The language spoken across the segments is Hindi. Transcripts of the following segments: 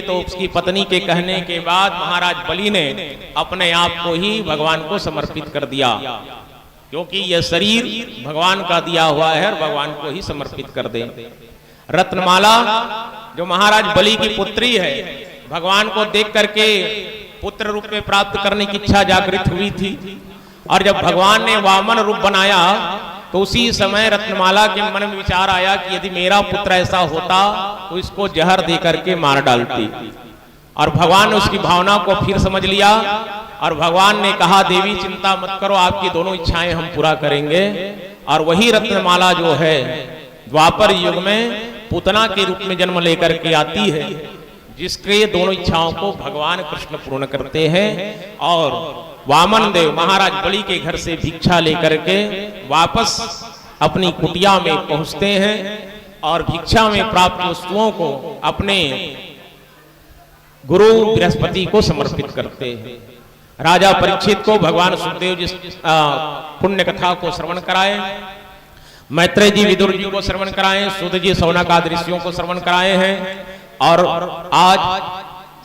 तो उसकी पत्नी के कहने के बाद महाराज बलि ने अपने आप को ही भगवान को समर्पित कर दिया, क्योंकि यह शरीर भगवान का दिया हुआ है और भगवान को ही समर्पित कर दे। रत्नमाला जो महाराज बलि की पुत्री है, भगवान को देख करके पुत्र रूप में प्राप्त करने की इच्छा जागृत हुई थी, और जब भगवान ने वामन रूप बनाया तो उसी समय रत्नमाला के मन में विचार आया कि यदि मेरा पुत्र ऐसा होता तो इसको जहर दे करके मार डालती। और भगवान ने उसकी भावना को फिर समझ लिया और भगवान ने कहा, देवी चिंता मत करो, आपकी दोनों इच्छाएं हम पूरा करेंगे। और वही रत्नमाला जो है द्वापर युग में पूतना के रूप में जन्म लेकर के आती है, जिसके दोनों इच्छाओं को भगवान कृष्ण पूर्ण करते हैं। और वामन देव महाराज बलि के घर से भिक्षा लेकर के वापस अपनी कुटिया में पहुंचते हैं और भिक्षा में प्राप्त वस्तुओं को अपने गुरु बृहस्पति को समर्पित करते हैं। राजा परीक्षित को भगवान सुखदेव जी पुण्य कथा को श्रवण कराए, मैत्रेय जी विदुर जी को श्रवण कराए, सूत जी सौनकादि ऋषियों को श्रवण कराए हैं। और आज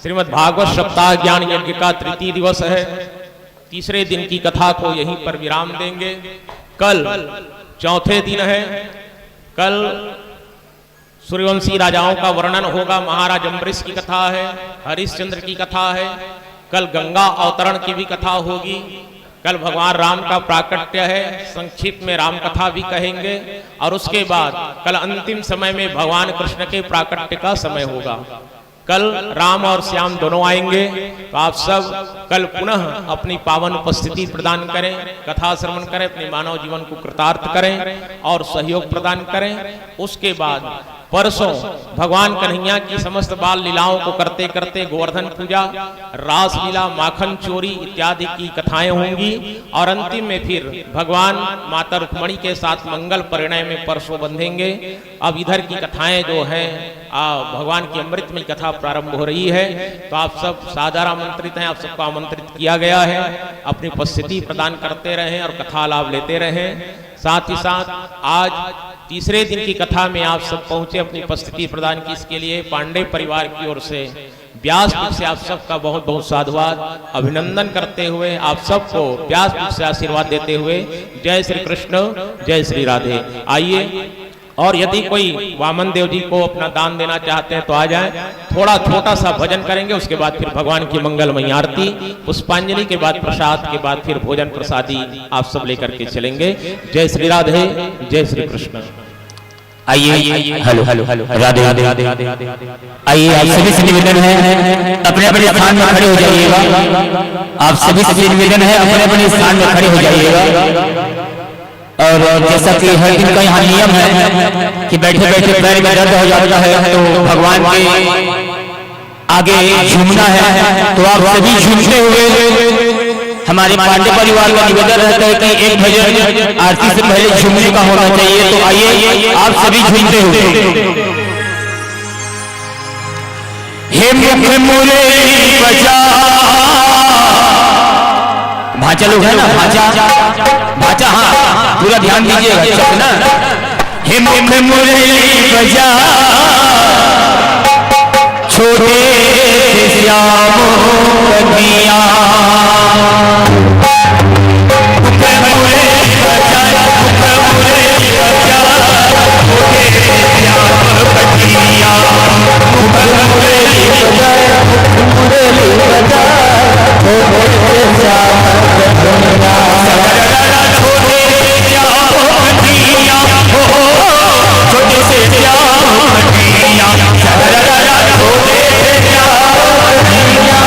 श्रीमद् भागवत सप्ताह ज्ञान यज्ञ का तृतीय दिवस है। तीसरे दिन की कथा को यहीं पर विराम देंगे। कल चौथे दिन है। कल सूर्यवंशी राजाओं का वर्णन होगा, महाराज अम्बरीश की कथा है, हरिश्चंद्र की कथा है। कल गंगा अवतरण की भी कथा होगी। कल भगवान राम का प्राकट्य है, संक्षिप्त में राम कथा भी कहेंगे। और उसके बाद कल अंतिम समय में भगवान कृष्ण के प्राकट्य का समय होगा। कल राम और श्याम दोनों आएंगे, तो आप सब कल पुनः अपनी पावन उपस्थिति प्रदान करें, कथा श्रवण करें, अपने मानव जीवन को कृतार्थ करें और सहयोग प्रदान करें। उसके बाद परसों भगवान कन्हैया की समस्त बाल लीलाओं को करते करते गोवर्धन पूजा, रास लीला, माखन चोरी इत्यादि की कथाएं होंगी। और अंतिम में फिर भगवान माता रुक्मणी के साथ मंगल परिणय में परसों बंधेंगे। अब इधर की कथाएं जो हैं भगवान की अमृतमयी कथा प्रारंभ हो रही है, तो आप सब सादर आमंत्रित हैं, आप सबको आमंत्रित किया गया है। अपनी उपस्थिति प्रदान करते रहें और कथा लाभ लेते रहें। साथ ही साथ आज तीसरे दिन की कथा में आप सब पहुंचे, अपनी उपस्थिति प्रदान की, इसके लिए पांडे परिवार की ओर से व्यासपीठ से आप सबका बहुत बहुत साधुवाद अभिनंदन करते हुए आप सबको व्यासपीठ से आशीर्वाद देते हुए जय श्री कृष्ण, जय श्री राधे। आइए, और यदि कोई वामन देव जी को अपना दान देना चाहते हैं तो आ जाएं। थोड़ा छोटा सा भजन करेंगे, उसके बाद फिर भगवान की मंगलमयी आरती, पुष्पांजलि के बाद प्रसाद के बाद फिर भोजन प्रसादी आप सब लेकर के चलेंगे। जय श्री राधे, जय श्री कृष्ण। आइए, hello hello hello, Radhe Radhe Radhe Radhe. आइए, आप सभी से निवेदन है अपने अपने स्थान में खड़े हो जाइएगा। आप सभी से निवेदन है अपने अपने स्थान में खड़े हो जाइएगा। और जैसा कि हर दिन का यहाँ नियम है कि बैठे बैठे पैर में दर्द हो जाता है, तो भगवान के आगे झूमना है। तो आप सभी झूमते हुए, हमारे पांडे परिवार का निवेदन रहता है कि एक भजन आरती से पहले झूमने का होना चाहिए। तो आइए, आप सभी झूमते हुए। हे मुख मुरली बजा, भाचा लोग है ना, भाचा, हाँ पूरा ध्यान दीजिएगा ना। हे मुख मुरली बजा, छोटे श्याम कन्हैया, मुख मुरली बजा, मुख मुरली बजा, छोटे श्याम कन्हैया, मुख मुरली बजा, मुख मुरली बजा, छोटे श्याम कन्हैया, छोटे श्याम कन्हैया, छोटे से श्याम कन्हैया, छोटे श्याम कन्हैया,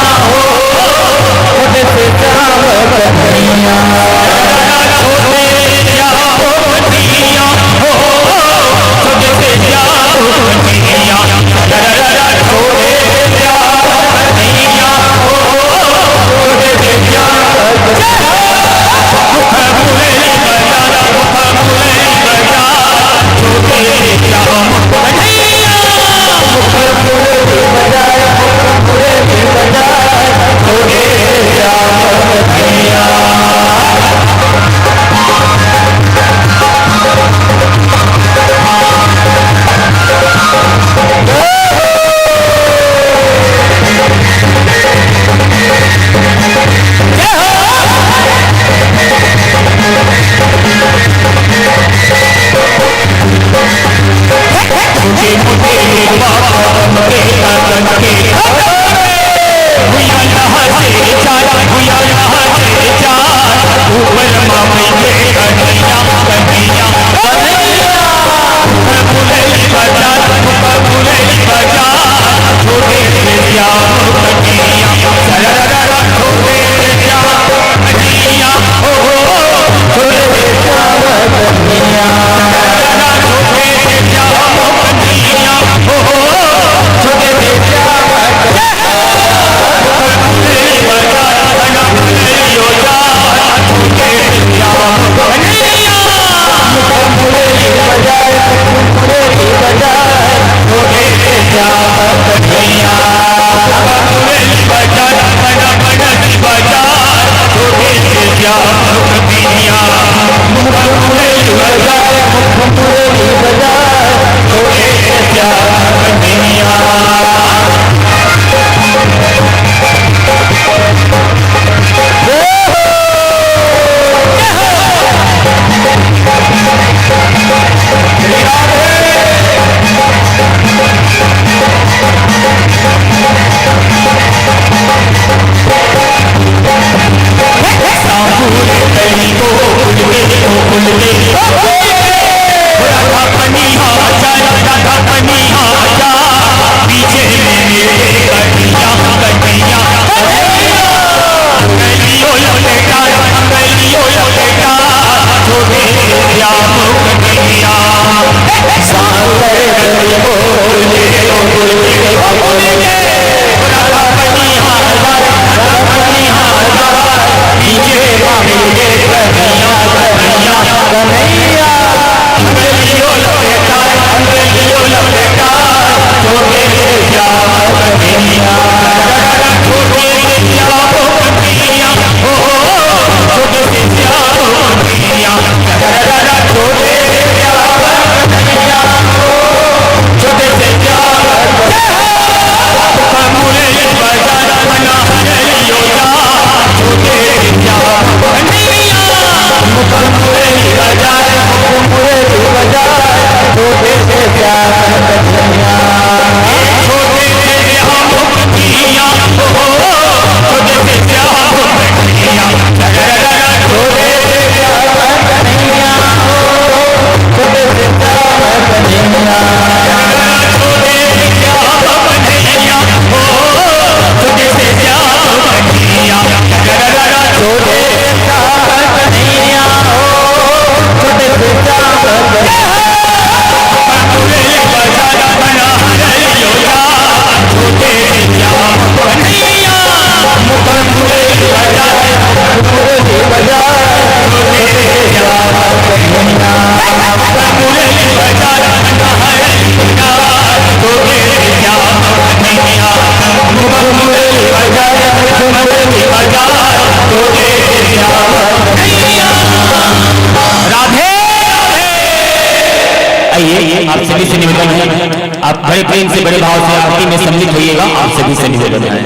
बड़े भाव से आरती में सम्मिलित होइएगा, आप सभी से निवेदन है।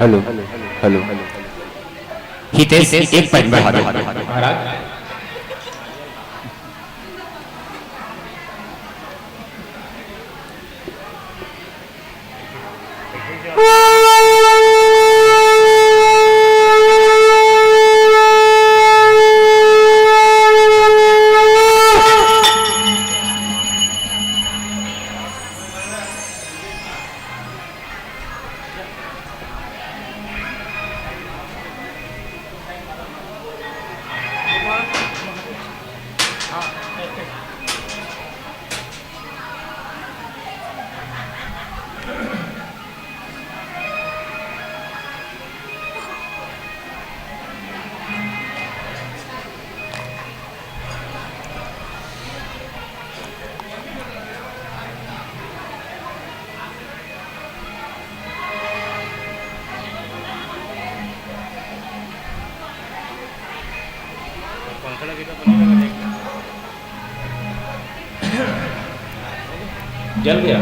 हेलो हेलो हितेश एक पॉइंट बढ़ा दो। महाराज जल गया।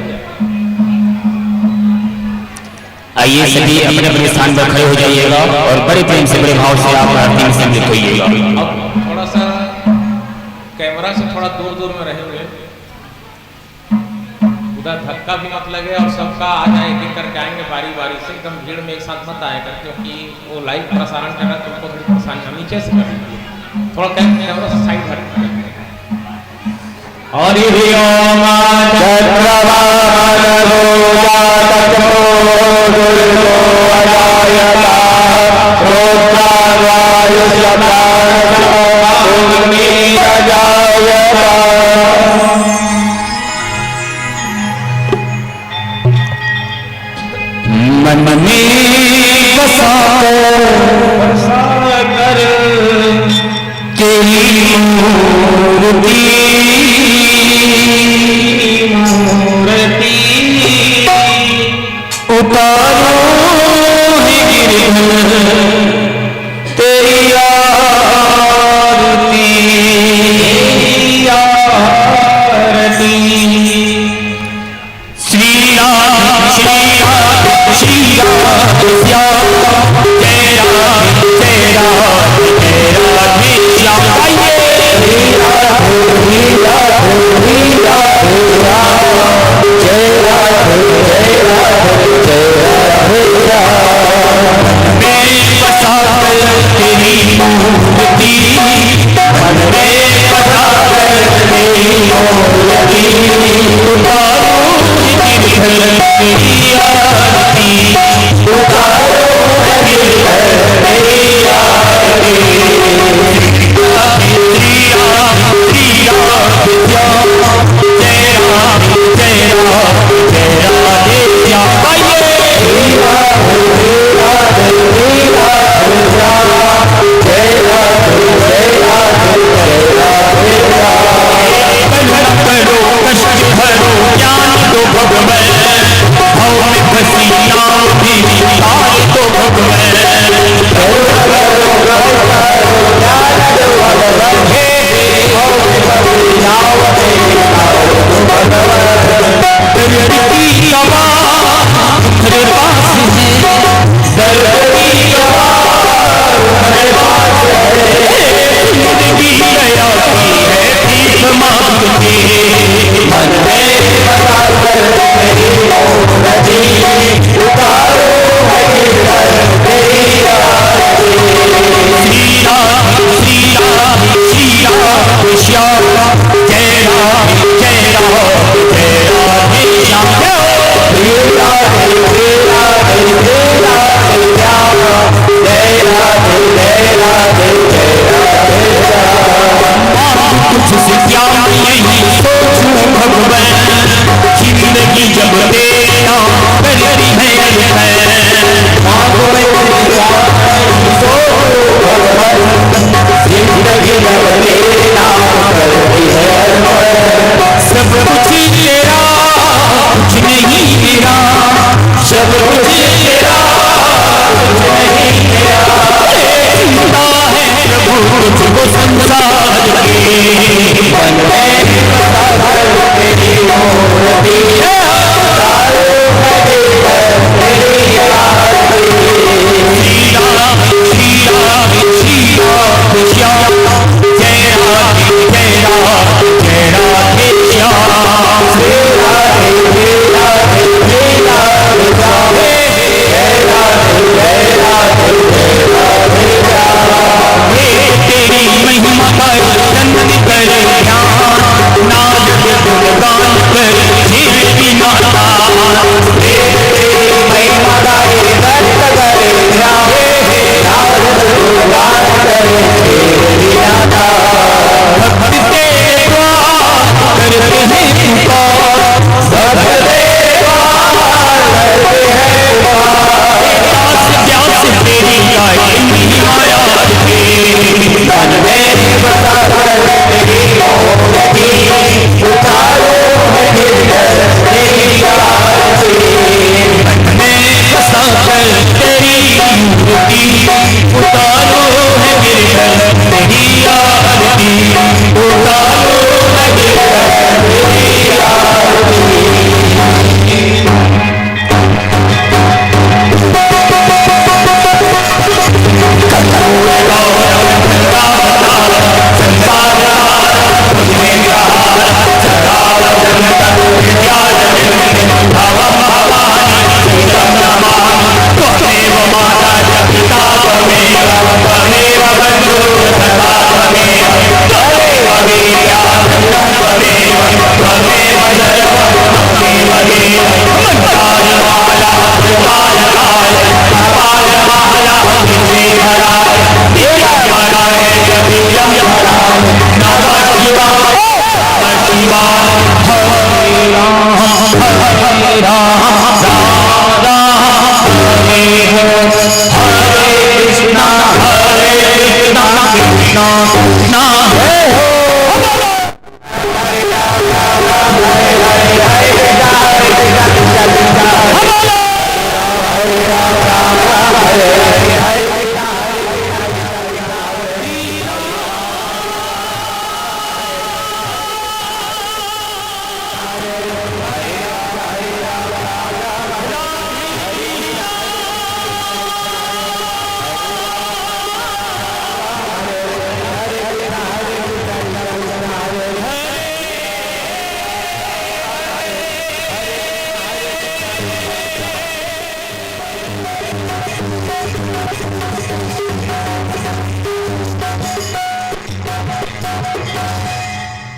आइए सभी अपने अपने स्थान पर खड़े हो जाइएगा और बड़े प्रेम से बड़े भाव से आप आरती में सम्मिलित होइएगा। अब थोड़ा सा कैमरा से थोड़ा दूर दूर में रहेंगे, उधर धक्का भी मत लगे और सबका आ जाए, एक एक करके आएंगे बारी बारी से, एकदम भीड़ में एक साथ मत आए कर, क्योंकि वो लाइव प्रसारण कर रहा है तो उनको थोड़ी परेशानी हम नीचे से कर थोड़ा कैमरा से साइड हट। और मन में बसा कर तेरी मूर्ति उतारो है गिरधर तेरी आरती श्री राम श्री राम श्री राम श्याम तेरा तेरा तेरा श्याम उतारो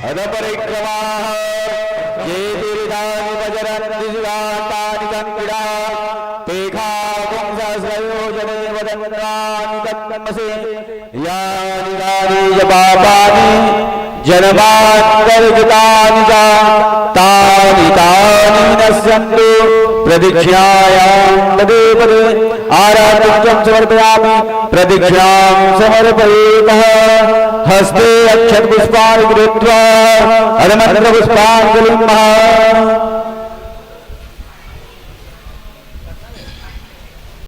अदपरिक्रमाः चेतिरिदानि वजरन्ति शिवान्तानि कङ्किडा तेखापुंसहस्रयोजने वदन्त्राणि तन्मसे यानि यानि च पापानि जन्मान्तर्गतानि च तानि तानि नश्यन्तु प्रदक्षिणायां पदे पदे आराधनं समर्पयामि प्रदक्षिणां समर्पयेतः हस्ते अक्षत पुष्पाणि कृत्वा अदमन्त्र पुष्पाञ्जलिं